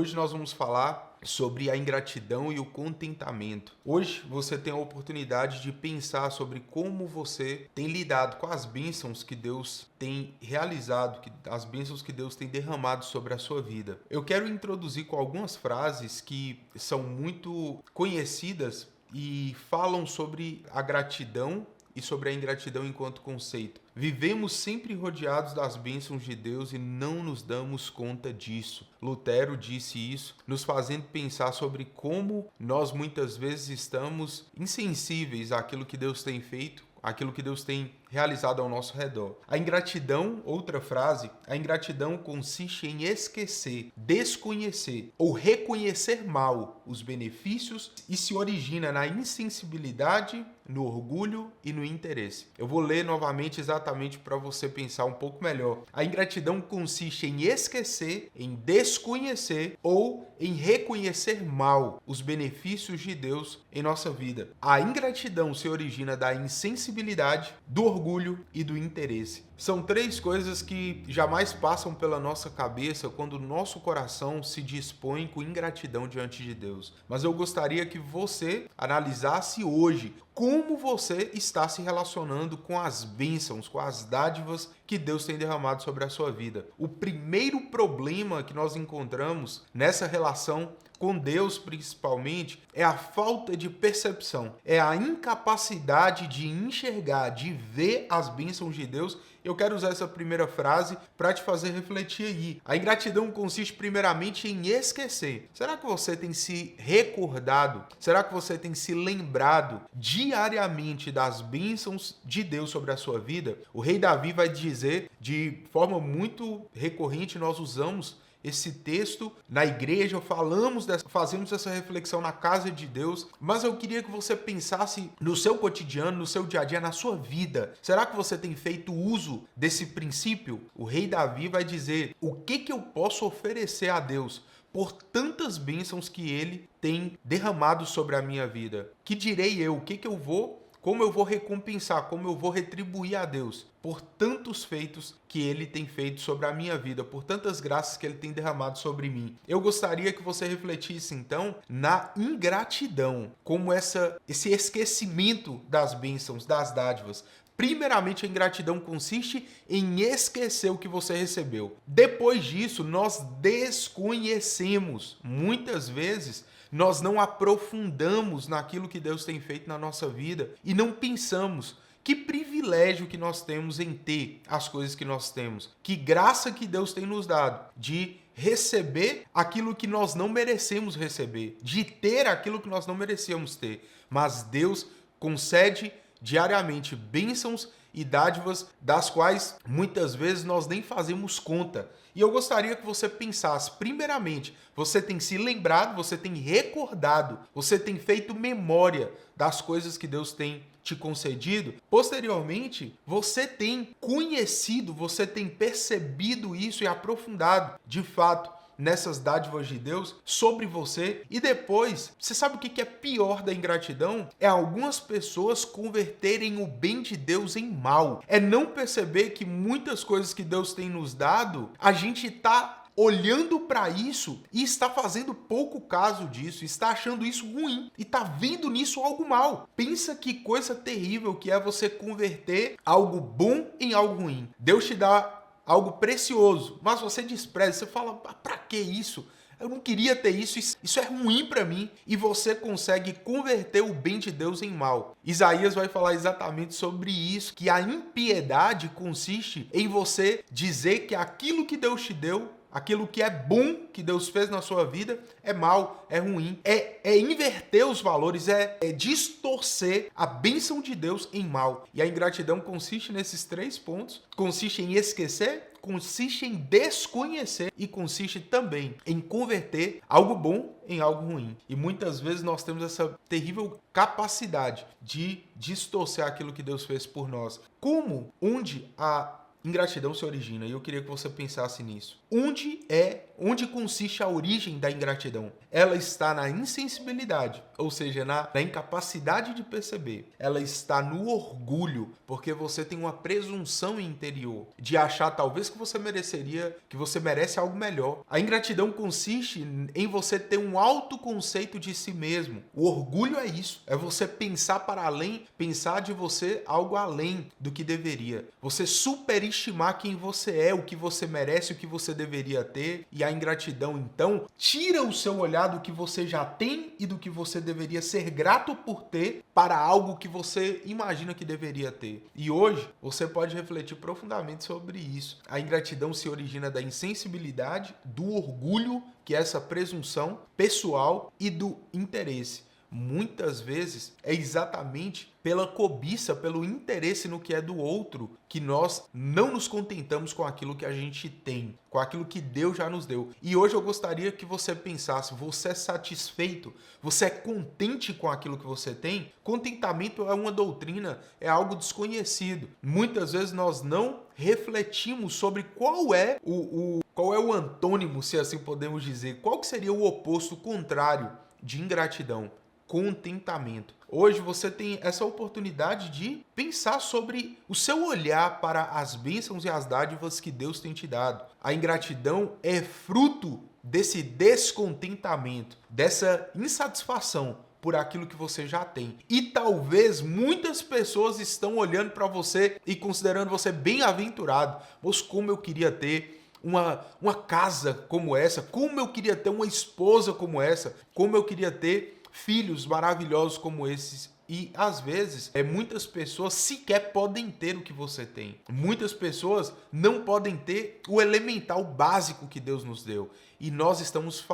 Hoje nós vamos falar sobre a ingratidão e o contentamento. Hoje você tem a oportunidade de pensar sobre como você tem lidado com as bênçãos que Deus tem realizado, as bênçãos que Deus tem derramado sobre a sua vida. Eu quero introduzir com algumas frases que são muito conhecidas e falam sobre a gratidão e sobre a ingratidão enquanto conceito. Vivemos sempre rodeados das bênçãos de Deus e não nos damos conta disso. Lutero disse isso, nos fazendo pensar sobre como nós muitas vezes estamos insensíveis àquilo que Deus tem feito, àquilo que Deus tem realizado ao nosso redor. A ingratidão, outra frase, a ingratidão consiste em esquecer, desconhecer ou reconhecer mal os benefícios e se origina na insensibilidade, no orgulho e no interesse. Eu vou ler novamente exatamente para você pensar um pouco melhor. A ingratidão consiste em esquecer, em desconhecer ou em reconhecer mal os benefícios de Deus em nossa vida. A ingratidão se origina da insensibilidade, do orgulho e do interesse. São três coisas que jamais passam pela nossa cabeça quando o nosso coração se dispõe com ingratidão diante de Deus. Mas eu gostaria que você analisasse hoje como você está se relacionando com as bênçãos, com as dádivas que Deus tem derramado sobre a sua vida. O primeiro problema que nós encontramos nessa relação com Deus, principalmente, é a falta de percepção, é a incapacidade de enxergar, de ver as bênçãos de Deus. Eu quero usar essa primeira frase para te fazer refletir aí. A ingratidão consiste primeiramente em esquecer. Será que você tem se recordado? Será que você tem se lembrado diariamente das bênçãos de Deus sobre a sua vida? O rei Davi vai dizer, de forma muito recorrente, nós usamos esse texto na igreja, fazemos essa reflexão na casa de Deus, mas eu queria que você pensasse no seu cotidiano, no seu dia a dia, na sua vida. Será que você tem feito uso desse princípio? O rei Davi vai dizer: o que eu posso oferecer a Deus por tantas bênçãos que ele tem derramado sobre a minha vida? Que direi eu? Como eu vou recompensar, como eu vou retribuir a Deus por tantos feitos que Ele tem feito sobre a minha vida, por tantas graças que Ele tem derramado sobre mim. Eu gostaria que você refletisse, então, na ingratidão, como esse esquecimento das bênçãos, das dádivas. Primeiramente, a ingratidão consiste em esquecer o que você recebeu. Depois disso, nós desconhecemos. Muitas vezes, nós não aprofundamos naquilo que Deus tem feito na nossa vida e não pensamos que privilégio que nós temos em ter as coisas que nós temos, que graça que Deus tem nos dado de receber aquilo que nós não merecemos receber, de ter aquilo que nós não merecemos ter. Mas Deus concede diariamente bênçãos e dádivas das quais muitas vezes nós nem fazemos conta. E eu gostaria que você pensasse, primeiramente, você tem se lembrado, você tem recordado, você tem feito memória das coisas que Deus tem te concedido. Posteriormente, você tem conhecido, você tem percebido isso e aprofundado, de fato, nessas dádivas de Deus sobre você. E depois, você sabe o que é pior da ingratidão? É algumas pessoas converterem o bem de Deus em mal. É não perceber que muitas coisas que Deus tem nos dado, a gente está olhando para isso e está fazendo pouco caso disso, está achando isso ruim e está vendo nisso algo mal. Pensa que coisa terrível que é você converter algo bom em algo ruim. Deus te dá algo precioso, mas você despreza, você fala: pra que isso? Eu não queria ter isso, isso é ruim para mim. E você consegue converter o bem de Deus em mal. Isaías vai falar exatamente sobre isso, que a impiedade consiste em você dizer que aquilo que Deus te deu, aquilo que é bom que Deus fez na sua vida, é mal, é ruim. É inverter os valores, é distorcer a bênção de Deus em mal. E a ingratidão consiste nesses três pontos. Consiste em esquecer, consiste em desconhecer e consiste também em converter algo bom em algo ruim. E muitas vezes nós temos essa terrível capacidade de distorcer aquilo que Deus fez por nós. Onde a ingratidão se origina? E eu queria que você pensasse nisso. Onde é onde consiste a origem da ingratidão? Ela está na insensibilidade, ou seja, na incapacidade de perceber. Ela está no orgulho, porque você tem uma presunção interior de achar talvez que você merece algo melhor. A ingratidão consiste em você ter um autoconceito de si mesmo. O orgulho é isso, é você pensar para além, pensar de você algo além do que deveria. Você superestimar quem você é, o que você merece, o que você deveria ter. E a ingratidão, então, tira o seu olhar do que você já tem e do que você deveria ser grato por ter para algo que você imagina que deveria ter. E hoje você pode refletir profundamente sobre isso. A ingratidão se origina da insensibilidade, do orgulho, que é essa presunção pessoal, e do interesse. Muitas vezes é exatamente pela cobiça, pelo interesse no que é do outro, que nós não nos contentamos com aquilo que a gente tem, com aquilo que Deus já nos deu. E hoje eu gostaria que você pensasse, você é satisfeito? Você é contente com aquilo que você tem? Contentamento é uma doutrina, é algo desconhecido. Muitas vezes nós não refletimos sobre qual é o antônimo, se assim podemos dizer, qual que seria o oposto, o contrário de ingratidão. Contentamento. Hoje você tem essa oportunidade de pensar sobre o seu olhar para as bênçãos e as dádivas que Deus tem te dado. A ingratidão é fruto desse descontentamento, dessa insatisfação por aquilo que você já tem. E talvez muitas pessoas estão olhando para você e considerando você bem-aventurado. Mas como eu queria ter uma casa como essa, como eu queria ter uma esposa como essa, como eu queria ter filhos maravilhosos como esses. E às vezes, muitas pessoas sequer podem ter o que você tem. Muitas pessoas não podem ter o elemental básico que Deus nos deu. E nós estamos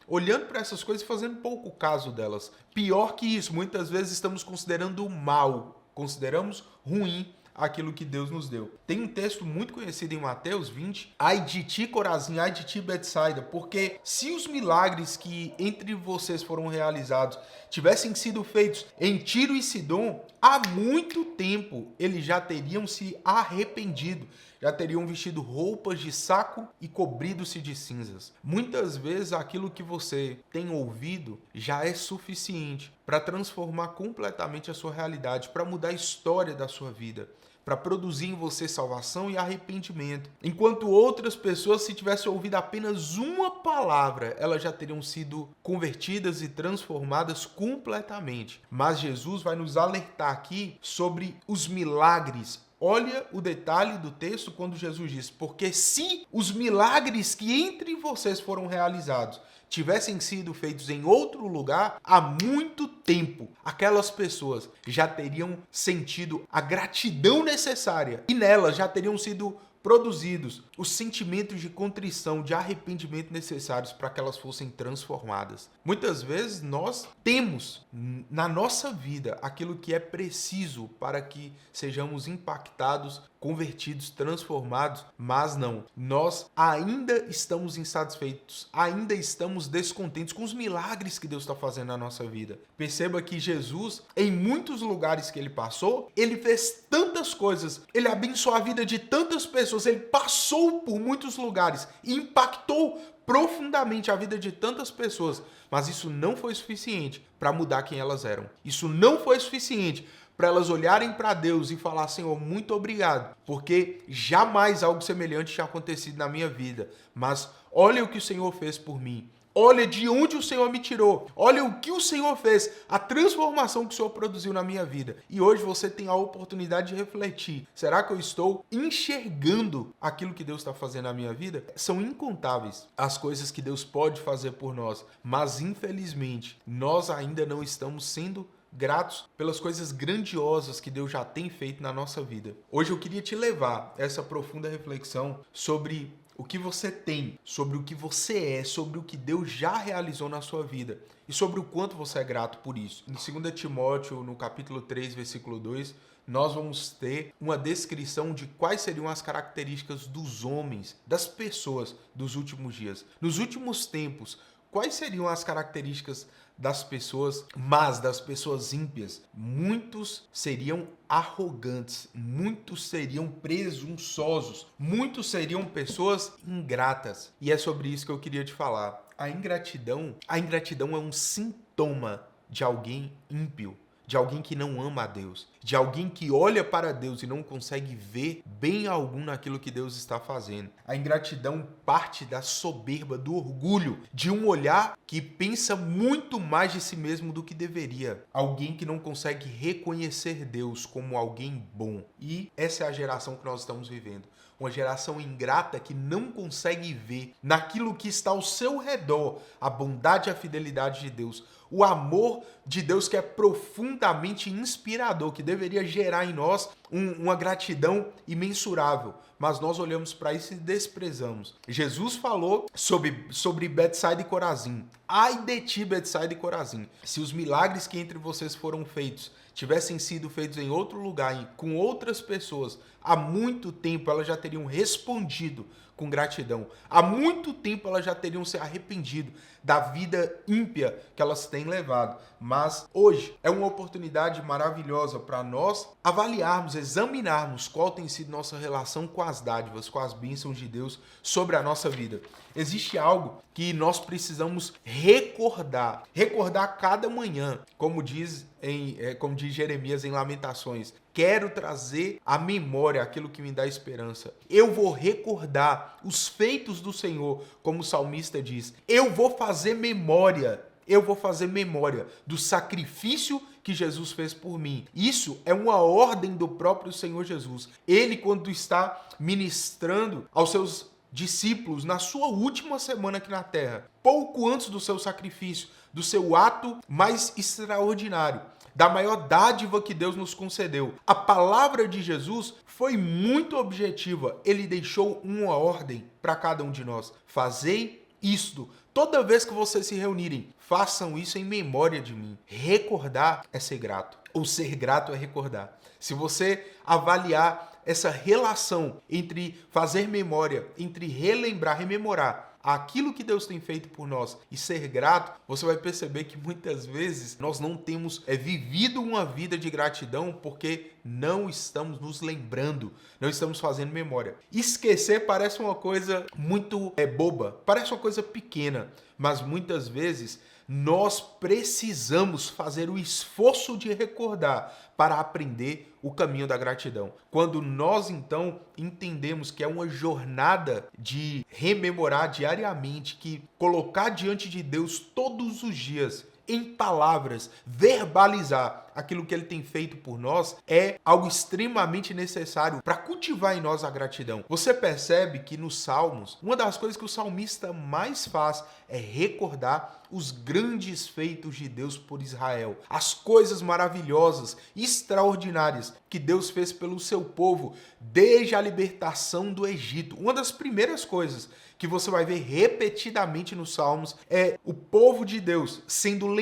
olhando para essas coisas e fazendo pouco caso delas. Pior que isso, muitas vezes estamos considerando mal, consideramos ruim aquilo que Deus nos deu. Tem um texto muito conhecido em Mateus 20, ai de ti, Corazim, ai de ti, Betsaida, porque se os milagres que entre vocês foram realizados tivessem sido feitos em Tiro e Sidom, há muito tempo eles já teriam se arrependido, já teriam vestido roupas de saco e cobrido-se de cinzas. Muitas vezes aquilo que você tem ouvido já é suficiente para transformar completamente a sua realidade, para mudar a história da sua vida, para produzir em você salvação e arrependimento. Enquanto outras pessoas, se tivessem ouvido apenas uma palavra, elas já teriam sido convertidas e transformadas completamente. Mas Jesus vai nos alertar aqui sobre os milagres. Olha o detalhe do texto quando Jesus diz, porque se os milagres que entre vocês foram realizados tivessem sido feitos em outro lugar, há muito tempo, aquelas pessoas já teriam sentido a gratidão necessária e nelas já teriam sido produzidos os sentimentos de contrição, de arrependimento necessários para que elas fossem transformadas. Muitas vezes nós temos na nossa vida aquilo que é preciso para que sejamos impactados, convertidos, transformados, mas não. Nós ainda estamos insatisfeitos, ainda estamos descontentes com os milagres que Deus está fazendo na nossa vida. Perceba que Jesus, em muitos lugares que ele passou, ele fez tantas coisas, ele abençoou a vida de tantas pessoas, ele passou por muitos lugares e impactou profundamente a vida de tantas pessoas, mas isso não foi suficiente para mudar quem elas eram. Isso não foi suficiente para elas olharem para Deus e falar, Senhor, muito obrigado, porque jamais algo semelhante tinha acontecido na minha vida, mas olha o que o Senhor fez por mim. Olha de onde o Senhor me tirou. Olha o que o Senhor fez. A transformação que o Senhor produziu na minha vida. E hoje você tem a oportunidade de refletir. Será que eu estou enxergando aquilo que Deus está fazendo na minha vida? São incontáveis as coisas que Deus pode fazer por nós. Mas, infelizmente, nós ainda não estamos sendo gratos pelas coisas grandiosas que Deus já tem feito na nossa vida. Hoje eu queria te levar a essa profunda reflexão sobre o que você tem, sobre o que você é, sobre o que Deus já realizou na sua vida e sobre o quanto você é grato por isso. Em 2 Timóteo, no capítulo 3, versículo 2, nós vamos ter uma descrição de quais seriam as características dos homens, das pessoas dos últimos dias. Nos últimos tempos, quais seriam as características das pessoas más, das pessoas ímpias? Muitos seriam arrogantes, muitos seriam presunçosos, muitos seriam pessoas ingratas. E é sobre isso que eu queria te falar. A ingratidão é um sintoma de alguém ímpio, de alguém que não ama a Deus, de alguém que olha para Deus e não consegue ver bem algum naquilo que Deus está fazendo. A ingratidão parte da soberba, do orgulho, de um olhar que pensa muito mais de si mesmo do que deveria. Alguém que não consegue reconhecer Deus como alguém bom. E essa é a geração que nós estamos vivendo. Uma geração ingrata que não consegue ver naquilo que está ao seu redor a bondade e a fidelidade de Deus. O amor de Deus que é profundamente inspirador, que deveria gerar em nós uma gratidão imensurável. Mas nós olhamos para isso e desprezamos. Jesus falou sobre Betsaida e Corazim. Ai de ti, Betsaida e Corazim. Se os milagres que entre vocês foram feitos tivessem sido feitos em outro lugar, com outras pessoas, há muito tempo elas já teriam respondido com gratidão. Há muito tempo elas já teriam se arrependido da vida ímpia que elas têm levado. Mas hoje é uma oportunidade maravilhosa para nós avaliarmos, examinarmos qual tem sido nossa relação com as dádivas, com as bênçãos de Deus sobre a nossa vida. Existe algo que nós precisamos recordar cada manhã, como diz Jeremias em Lamentações. Quero trazer à memória aquilo que me dá esperança. Eu vou recordar os feitos do Senhor, como o salmista diz. Eu vou fazer memória do sacrifício que Jesus fez por mim. Isso é uma ordem do próprio Senhor Jesus. Ele, quando está ministrando aos seus discípulos na sua última semana aqui na terra, pouco antes do seu sacrifício, do seu ato mais extraordinário, da maior dádiva que Deus nos concedeu. A palavra de Jesus foi muito objetiva. Ele deixou uma ordem para cada um de nós. Fazei isto. Toda vez que vocês se reunirem, façam isso em memória de mim. Recordar é ser grato. Ou ser grato é recordar. Se você avaliar essa relação entre fazer memória, entre rememorar aquilo que Deus tem feito por nós e ser grato, você vai perceber que muitas vezes nós não temos vivido uma vida de gratidão porque não estamos nos lembrando, não estamos fazendo memória. Esquecer parece uma coisa muito boba, parece uma coisa pequena, mas muitas vezes nós precisamos fazer o esforço de recordar para aprender o caminho da gratidão. Quando nós, então, entendemos que é uma jornada de rememorar diariamente, que colocar diante de Deus todos os dias, em palavras, verbalizar aquilo que ele tem feito por nós, é algo extremamente necessário para cultivar em nós a gratidão. Você percebe que nos Salmos, uma das coisas que o salmista mais faz é recordar os grandes feitos de Deus por Israel, as coisas maravilhosas, extraordinárias que Deus fez pelo seu povo desde a libertação do Egito. Uma das primeiras coisas que você vai ver repetidamente nos Salmos é o povo de Deus sendo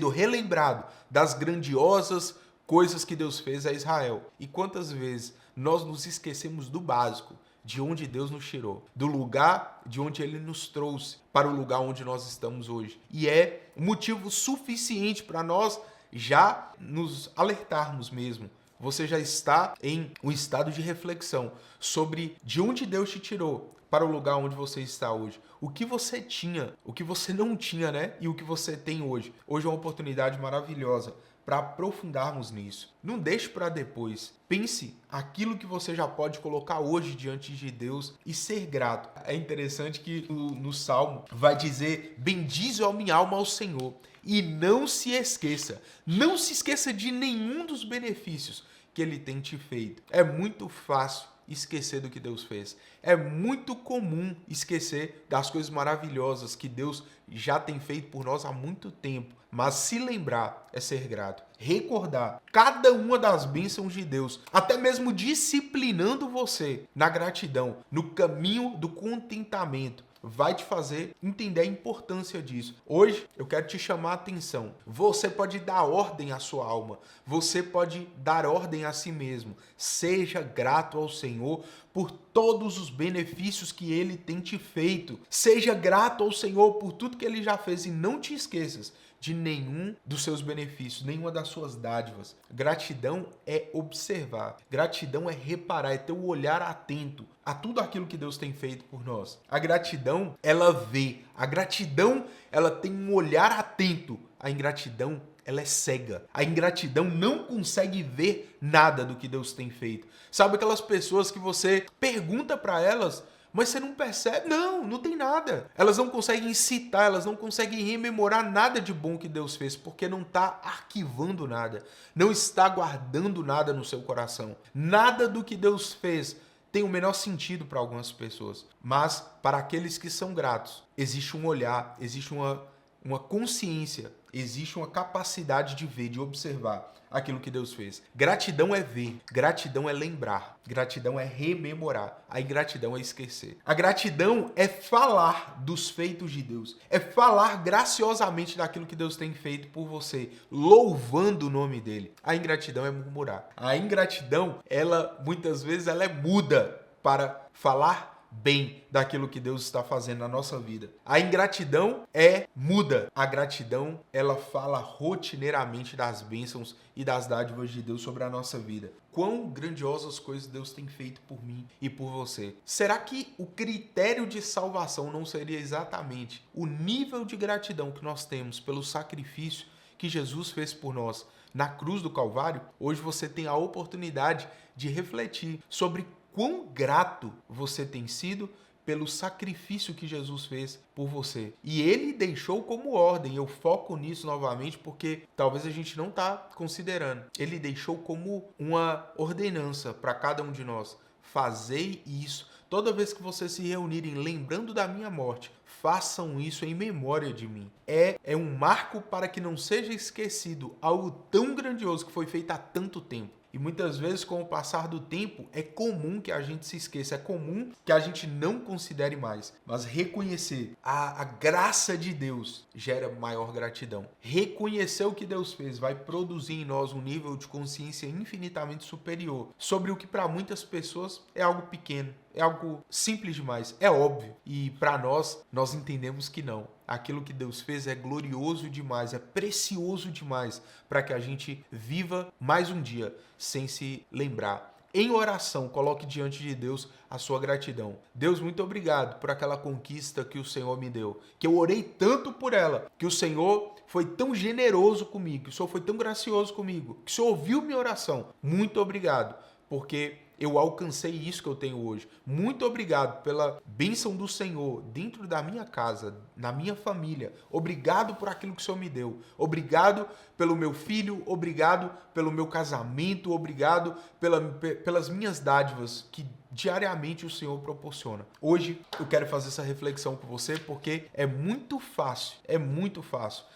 relembrado das grandiosas coisas que Deus fez a Israel. E quantas vezes nós nos esquecemos do básico, de onde Deus nos tirou, do lugar de onde Ele nos trouxe para o lugar onde nós estamos hoje. E é motivo suficiente para nós já nos alertarmos mesmo. Você já está em um estado de reflexão sobre de onde Deus te tirou para o lugar onde você está hoje. O que você tinha, o que você não tinha, né? E o que você tem hoje. Hoje é uma oportunidade maravilhosa para aprofundarmos nisso. Não deixe para depois. Pense aquilo que você já pode colocar hoje diante de Deus e ser grato. É interessante que no Salmo vai dizer: bendize a minha alma ao Senhor e não se esqueça de nenhum dos benefícios que Ele tem te feito. É muito fácil esquecer do que Deus fez. É muito comum esquecer das coisas maravilhosas que Deus já tem feito por nós há muito tempo. Mas se lembrar é ser grato. Recordar cada uma das bênçãos de Deus, até mesmo disciplinando você na gratidão, no caminho do contentamento, vai te fazer entender a importância disso. Hoje eu quero te chamar a atenção. Você pode dar ordem à sua alma. Você pode dar ordem a si mesmo. Seja grato ao Senhor por todos os benefícios que ele tem te feito. Seja grato ao Senhor por tudo que ele já fez e não te esqueças de nenhum dos seus benefícios, nenhuma das suas dádivas. Gratidão é observar, gratidão é reparar, é ter o olhar atento a tudo aquilo que Deus tem feito por nós. A gratidão, ela vê. A gratidão, ela tem um olhar atento. A ingratidão, ela é cega. A ingratidão não consegue ver nada do que Deus tem feito. Sabe aquelas pessoas que você pergunta para elas, mas você não percebe? Não tem nada. Elas não conseguem citar, elas não conseguem rememorar nada de bom que Deus fez, porque não está arquivando nada, não está guardando nada no seu coração. Nada do que Deus fez tem o menor sentido para algumas pessoas, mas para aqueles que são gratos, existe um olhar, existe uma consciência, existe uma capacidade de ver, de observar aquilo que Deus fez. Gratidão é ver, gratidão é lembrar, gratidão é rememorar, a ingratidão é esquecer. A gratidão é falar dos feitos de Deus, é falar graciosamente daquilo que Deus tem feito por você, louvando o nome dele. A ingratidão é murmurar. A ingratidão, muitas vezes ela é muda para falar bem daquilo que Deus está fazendo na nossa vida. A ingratidão é muda. A gratidão, ela fala rotineiramente das bênçãos e das dádivas de Deus sobre a nossa vida. Quão grandiosas coisas Deus tem feito por mim e por você. Será que o critério de salvação não seria exatamente o nível de gratidão que nós temos pelo sacrifício que Jesus fez por nós na cruz do Calvário? Hoje você tem a oportunidade de refletir sobre quão grato você tem sido pelo sacrifício que Jesus fez por você. E ele deixou como ordem, eu foco nisso novamente porque talvez a gente não está considerando. Ele deixou como uma ordenança para cada um de nós. Fazei isso. Toda vez que vocês se reunirem lembrando da minha morte, façam isso em memória de mim. É um marco para que não seja esquecido algo tão grandioso que foi feito há tanto tempo. E muitas vezes, com o passar do tempo, é comum que a gente se esqueça, é comum que a gente não considere mais. Mas reconhecer a graça de Deus gera maior gratidão. Reconhecer o que Deus fez vai produzir em nós um nível de consciência infinitamente superior sobre o que para muitas pessoas é algo pequeno, é algo simples demais, é óbvio. E para nós entendemos que não. Aquilo que Deus fez é glorioso demais, é precioso demais para que a gente viva mais um dia sem se lembrar. Em oração, coloque diante de Deus a sua gratidão. Deus, muito obrigado por aquela conquista que o Senhor me deu, que eu orei tanto por ela, que o Senhor foi tão generoso comigo, que o Senhor foi tão gracioso comigo, que o Senhor ouviu minha oração. Muito obrigado, porque eu alcancei isso que eu tenho hoje. Muito obrigado pela bênção do Senhor dentro da minha casa, na minha família. Obrigado por aquilo que o Senhor me deu. Obrigado pelo meu filho, obrigado pelo meu casamento, obrigado pelas minhas dádivas que diariamente o Senhor proporciona. Hoje eu quero fazer essa reflexão com você porque é muito fácil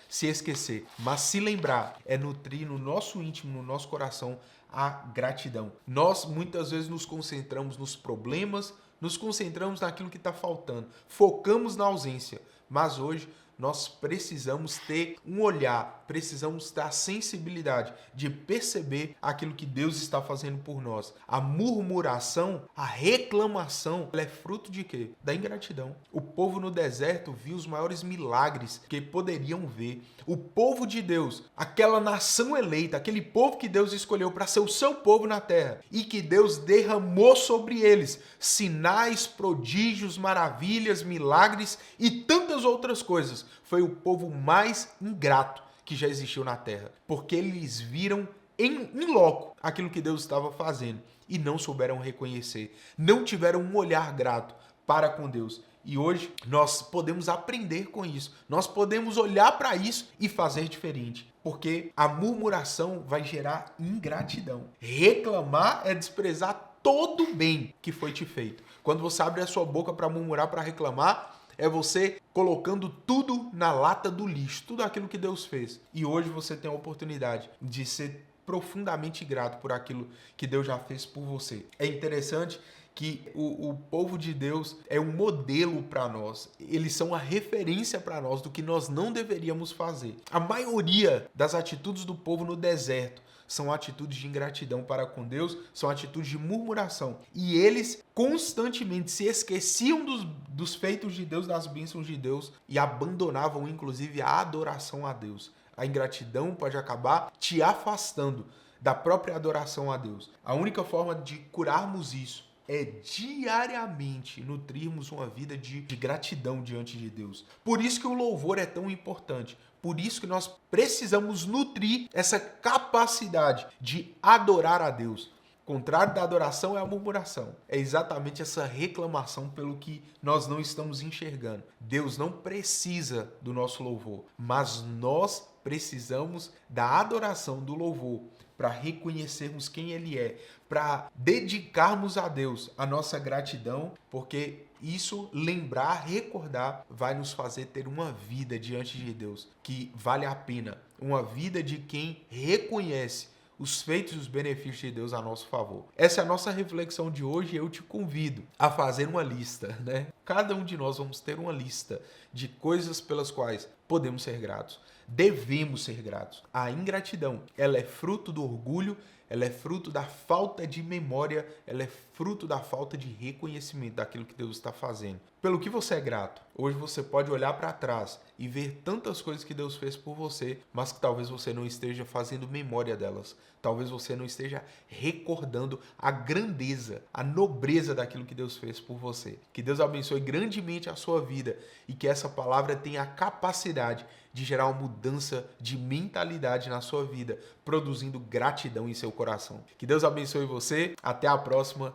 se esquecer, mas se lembrar é nutrir no nosso íntimo, no nosso coração a gratidão. Nós muitas vezes nos concentramos nos problemas, nos concentramos naquilo que está faltando, focamos na ausência, mas hoje nós precisamos ter um olhar, precisamos ter a sensibilidade de perceber aquilo que Deus está fazendo por nós. A murmuração, a reclamação, ela é fruto de quê? Da ingratidão. O povo no deserto viu os maiores milagres que poderiam ver. O povo de Deus, aquela nação eleita, aquele povo que Deus escolheu para ser o seu povo na terra e que Deus derramou sobre eles sinais, prodígios, maravilhas, milagres e tantas outras coisas. Foi o povo mais ingrato que já existiu na terra, porque eles viram em loco aquilo que Deus estava fazendo e não souberam reconhecer, não tiveram um olhar grato para com Deus. E hoje nós podemos aprender com isso, nós podemos olhar para isso e fazer diferente, porque a murmuração vai gerar ingratidão. Reclamar é desprezar todo o bem que foi te feito. Quando você abre a sua boca para murmurar, para reclamar, é você colocando tudo na lata do lixo, tudo aquilo que Deus fez. E hoje você tem a oportunidade de ser profundamente grato por aquilo que Deus já fez por você. É interessante que o povo de Deus é um modelo para nós. Eles são a referência para nós do que nós não deveríamos fazer. A maioria das atitudes do povo no deserto são atitudes de ingratidão para com Deus, são atitudes de murmuração. E eles constantemente se esqueciam dos feitos de Deus, das bênçãos de Deus, e abandonavam inclusive a adoração a Deus. A ingratidão pode acabar te afastando da própria adoração a Deus. A única forma de curarmos isso é diariamente nutrirmos uma vida de gratidão diante de Deus. Por isso que o louvor é tão importante. Por isso que nós precisamos nutrir essa capacidade de adorar a Deus. O contrário da adoração é a murmuração. É exatamente essa reclamação pelo que nós não estamos enxergando. Deus não precisa do nosso louvor, mas nós precisamos da adoração, do louvor, para reconhecermos quem Ele é, para dedicarmos a Deus a nossa gratidão, porque isso, lembrar, recordar, vai nos fazer ter uma vida diante de Deus que vale a pena, uma vida de quem reconhece os feitos e os benefícios de Deus a nosso favor. Essa é a nossa reflexão de hoje e eu te convido a fazer uma lista, né? Cada um de nós vamos ter uma lista de coisas pelas quais podemos ser gratos. Devemos ser gratos. A ingratidão, ela é fruto do orgulho, ela é fruto da falta de memória, ela é fruto da falta de reconhecimento daquilo que Deus está fazendo. Pelo que você é grato? Hoje você pode olhar para trás e ver tantas coisas que Deus fez por você, mas que talvez você não esteja fazendo memória delas. Talvez você não esteja recordando a grandeza, a nobreza daquilo que Deus fez por você. Que Deus abençoe grandemente a sua vida e que essa palavra tenha a capacidade de gerar uma mudança de mentalidade na sua vida, produzindo gratidão em seu coração. Que Deus abençoe você. Até a próxima.